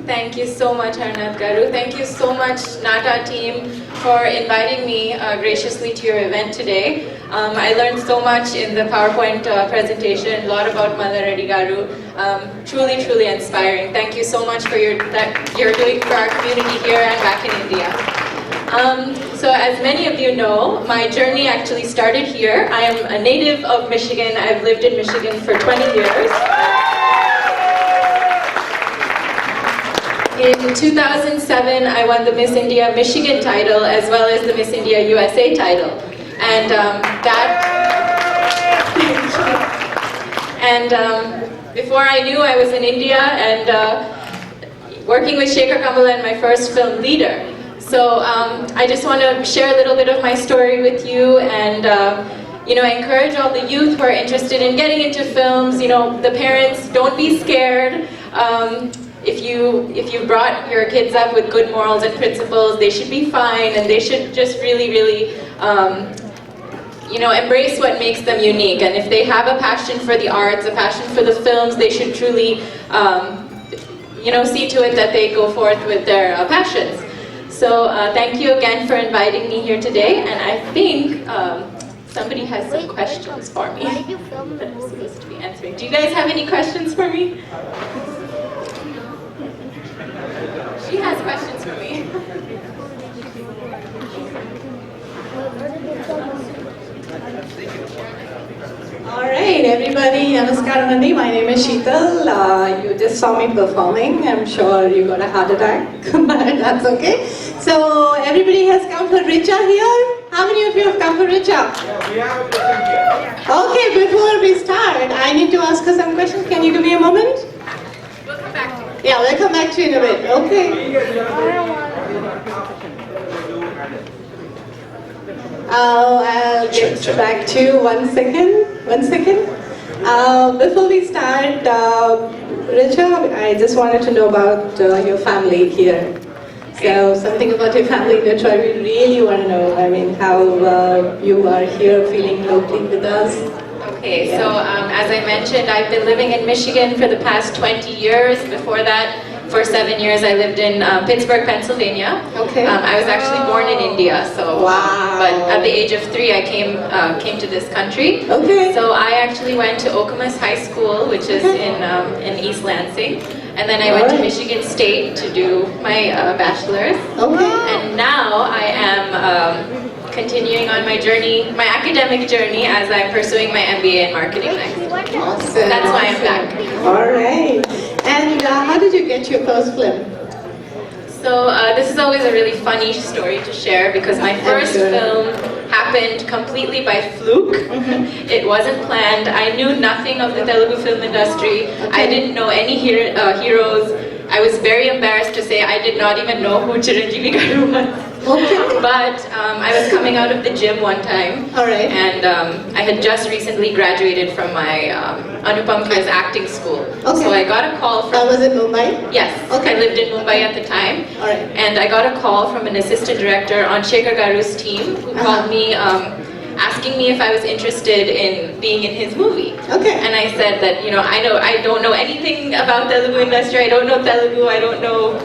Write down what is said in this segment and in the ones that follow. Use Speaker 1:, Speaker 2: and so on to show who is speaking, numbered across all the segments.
Speaker 1: Thank you so much, Arnab Garu. Thank you so much, NATA team, for inviting me graciously to your event today. I learned so much in the PowerPoint presentation, a lot about Mother Reddy Garu. Truly, truly inspiring. Thank you so much for that you're doing for our community here and back in India. So as many of you know, my journey actually started here. I am a native of Michigan. I've lived in Michigan for 20 years. In 2007, I won the Miss India Michigan title as well as the Miss India USA title. And before I knew, I was in India and working with Shekhar Kamala in my first film, Leader. So I just want to share a little bit of my story with you and encourage all the youth who are interested in getting into films. The parents, don't be scared. If you brought your kids up with good morals and principles, they should be fine, and they should just really, really, embrace what makes them unique. And if they have a passion for the arts, a passion for the films, they should truly, see to it that they go forth with their passions. So thank you again for inviting me here today, and I think somebody has some questions for me that I'm supposed to be answering. Do you guys have any questions for me? She has questions for me.
Speaker 2: Alright, everybody, Namaskaram Nandi. My name is Sheetal. You just saw me performing. I'm sure you got a heart attack, but that's okay. So, everybody has come for Richa here? How many of you have come for Richa?
Speaker 3: Yeah, we have a question here.
Speaker 2: Okay, before we start, I need to ask her some questions. Can you give me a moment?
Speaker 1: We'll come back to you.
Speaker 2: Yeah, we'll come back to you in a bit. Okay. I'll get back to you 1 second. 1 second. Before we start, Richa, I just wanted to know about your family here. So something about your family in Detroit, we really want to know. I mean, how you are here feeling locally with us.
Speaker 1: Okay, so as I mentioned, I've been living in Michigan for the past 20 years. Before that, for 7 years, I lived in Pittsburgh, Pennsylvania.
Speaker 2: Okay.
Speaker 1: I was actually born in India, so
Speaker 2: wow.
Speaker 1: But at the age of 3, I came to this country.
Speaker 2: Okay.
Speaker 1: So I actually went to Okemos High School, which is in East Lansing, and then I went to Michigan State to do my bachelor's.
Speaker 2: Okay.
Speaker 1: And now I am continuing on my journey, my academic journey, as I'm pursuing my MBA in marketing next.
Speaker 2: Awesome.
Speaker 1: That's why I'm back.
Speaker 2: All right. And how did you get your first film?
Speaker 1: So this is always a really funny story to share because my first film happened completely by fluke. It wasn't planned. I knew nothing of the Telugu film industry. I didn't know any heroes. I was very embarrassed to say I did not even know who Chiranjeevi Garu was. But I was coming out of the gym one time, and I had just recently graduated from my Anupam Kher's acting school. So I got a call from...
Speaker 2: was in Mumbai?
Speaker 1: Yes, I lived in Mumbai at the time. And I got a call from an assistant director on Shekhar Garu's team who called me asking me if I was interested in being in his movie. And I said that, I don't know anything about Telugu industry, I don't know Telugu, I don't know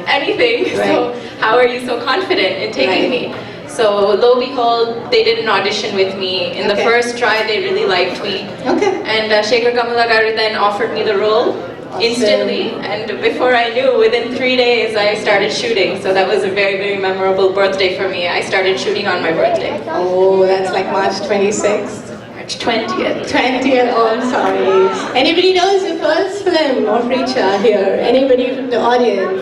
Speaker 1: anything, so how are you so confident in taking me? So lo and behold, they did an audition with me. In the first try, they really liked me. And Shekhar Kamala Garu then offered me the role instantly, and before I knew, within 3 days, I started shooting. So that was a very, very memorable birthday for me. I started shooting on my birthday.
Speaker 2: Oh, that's like March 26th?
Speaker 1: March 20th.
Speaker 2: 20th, oh, I'm sorry. Anybody knows the first film of Richa here? Anybody from the audience?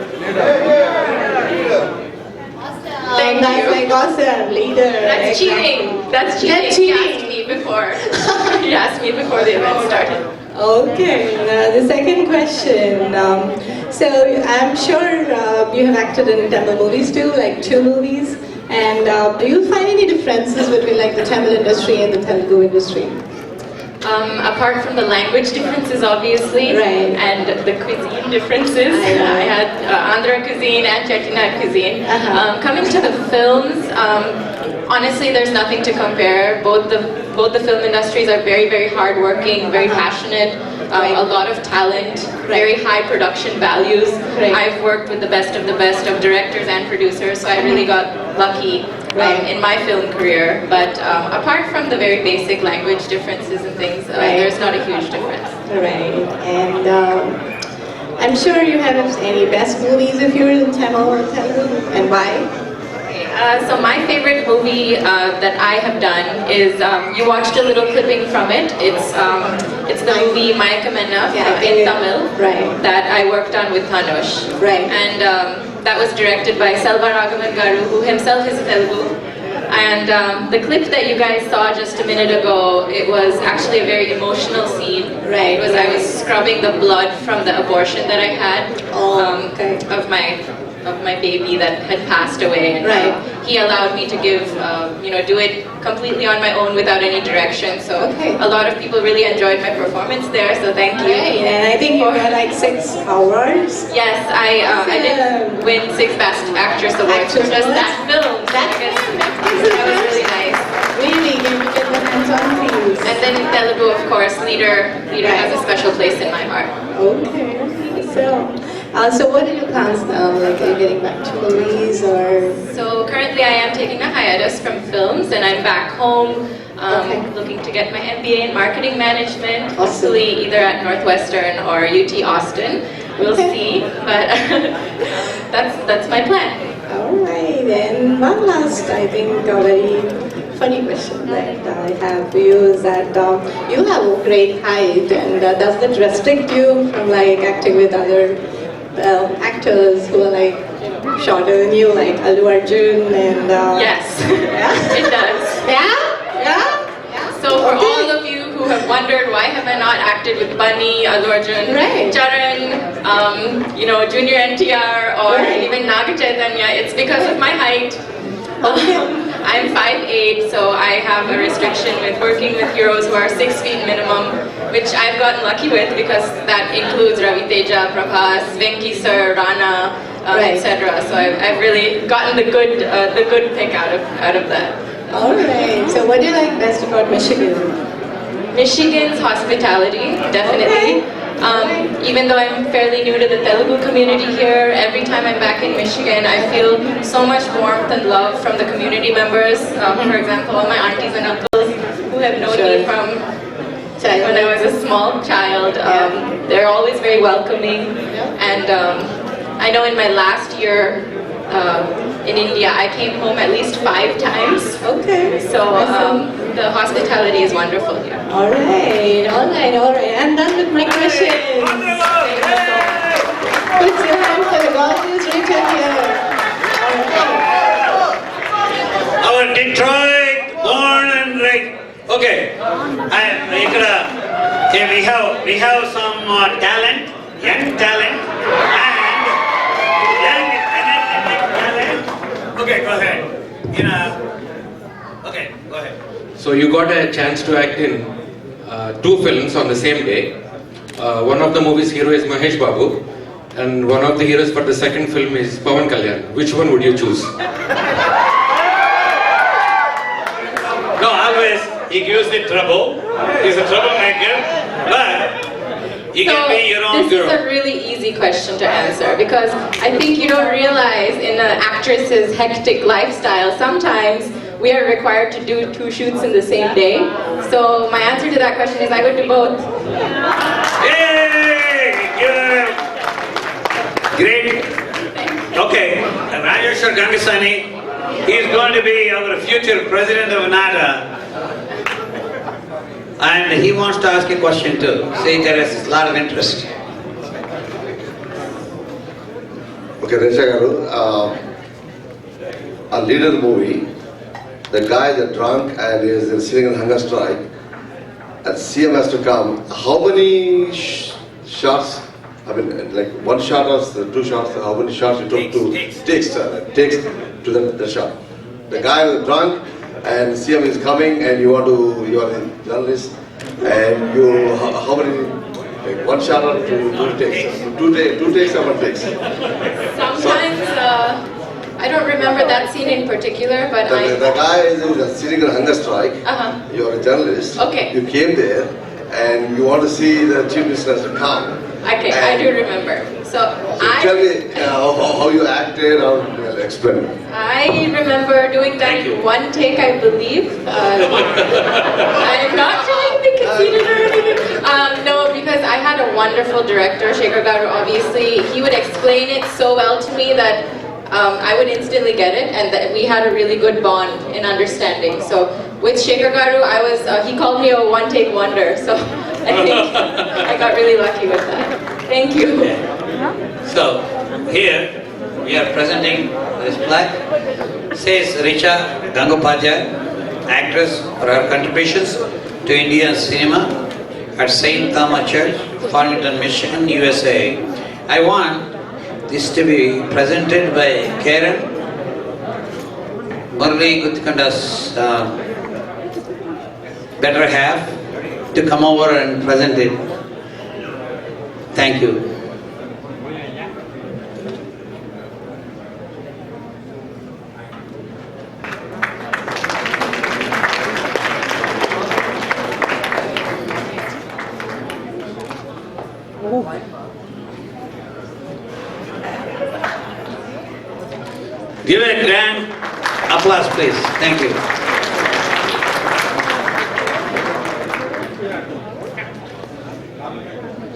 Speaker 1: Thank
Speaker 2: that's
Speaker 1: you.
Speaker 2: like awesome, leader.
Speaker 1: That's cheating. That's cheating.
Speaker 2: That's cheating.
Speaker 1: He asked me before. He asked me before the event started.
Speaker 2: Okay, the second question. So I'm sure you have acted in Tamil movies too, like 2 movies. And do you find any differences between like the Tamil industry and the Telugu industry?
Speaker 1: Apart from the language differences, obviously, and the cuisine differences. I had Andhra cuisine and Chettinad cuisine. Coming to the films, honestly, there's nothing to compare. Both the film industries are very, very hardworking, very passionate. a lot of talent, very high production values. I've worked with the best of directors and producers, so I really got lucky in my film career. But apart from the very basic language differences and things, there's not a huge difference.
Speaker 2: Right, and I'm sure you have any best movies if you're in Tamil or Telugu, and why?
Speaker 1: So my favorite movie that I have done is, you watched a little clipping from it. It's the movie Mayakamenna in Tamil that I worked on with Tanush. And that was directed by Selva Raghavan Garu, who himself is Telugu. And the clip that you guys saw just a minute ago, it was actually a very emotional scene. It was I was scrubbing the blood from the abortion that I had of my baby that had passed away, and he allowed me to give, do it completely on my own without any direction. So a lot of people really enjoyed my performance there. So thank you.
Speaker 2: And I think you got like 6 awards.
Speaker 1: Yes, I did win 6 Best Actress awards for just that film. That was really nice.
Speaker 2: Really, you get the hands-on things.
Speaker 1: And then in Telugu, of course, Leader has a special place in my heart.
Speaker 2: Okay, so what are your plans now? Like, are you getting back to movies or?
Speaker 1: So currently I am taking a hiatus from films, and I'm back home looking to get my MBA in marketing management, hopefully either at Northwestern or UT Austin. We'll see, but that's my plan.
Speaker 2: Alright, and one last, I think, a very funny question that I have for you is that you have a great height, and does that restrict you from like acting with other actors who are like shorter than you, like Allu Arjun and
Speaker 1: yes, it does. So for all of you who have wondered why have I not acted with Bunny, Allu Arjun, Charan, Junior NTR, or even Naga Chaitanya, it's because of my height. I'm 5'8", so I have a restriction with working with heroes who are 6 feet minimum, which I've gotten lucky with because that includes Ravi Teja, Prabhas, Venki Sir, Rana, etc. So I've really gotten the good pick out of that.
Speaker 2: Alright, so what do you like best about Michigan?
Speaker 1: Michigan's hospitality, definitely. Even though I'm fairly new to the Telugu community here, every time I'm back in Michigan, I feel so much warmth and love from the community members. For example, all my aunties and uncles who have known me from when I was a small child, they're always very welcoming. And I know in my last year in India, I came home at least 5 times. So the hospitality is wonderful here.
Speaker 2: Alright. I'm done with my questions. Put your hand for the gorgeous Richa here.
Speaker 4: Our Detroit born and raised. Okay. We have some talent, young talent, and young energetic talent. Okay, go ahead. Okay, go ahead.
Speaker 5: So you got a chance to act in 2 films on the same day. One of the movie's hero is Mahesh Babu, and one of the heroes for the second film is Pawan Kalyan. Which one would you choose?
Speaker 4: No, always he gives the trouble. He's a troublemaker, but he can be your own
Speaker 1: this
Speaker 4: girl.
Speaker 1: is a really easy question to answer because I think you don't realize in an actress's hectic lifestyle, sometimes we are required to do 2 shoots in the same day. So my answer to that question is I would do both.
Speaker 4: Yay! Great. Okay, Rajeshwar Gangasani, he's going to be our future president of NATA. And he wants to ask a question too. See, there is a lot of interest.
Speaker 6: Okay, Richa garu, a leader movie, the guy is drunk and is sitting in hunger strike, and CM has to come. How many shots? I mean, like 1 shot or 2 shots? How many shots you took to takes to the shot? The guy is drunk and CM is coming, and you are a journalist, and you how many? Like 1 shot or 2 takes? 2 takes or 1 takes?
Speaker 1: Sometimes I don't remember that scene in particular, but
Speaker 6: the guy is sitting on hunger strike. You are a journalist.
Speaker 1: Okay.
Speaker 6: You came there, and you want to see the Chief Minister to come.
Speaker 1: Okay, I do remember. So
Speaker 6: Tell me how you acted, or explain.
Speaker 1: I remember doing that
Speaker 4: Thank you.
Speaker 1: in one take, I believe. I'm not trying to concede it or anything. No, because I had a wonderful director, Shekhar Garu, obviously. He would explain it so well to me that I would instantly get it, and that we had a really good bond in understanding. So with Shekhar Garu, he called me a one-take wonder, so I think I got really lucky with that. Thank you.
Speaker 7: So, here we are presenting this plaque. Says Richa Gangopadhyay, actress, for her contributions to Indian cinema at St. Thomas Church, Farmington, Michigan, USA. I want this to be presented by Karen Murli Guttikanda's better half to come over and present it. Thank you. Give a grand applause, please. Thank you.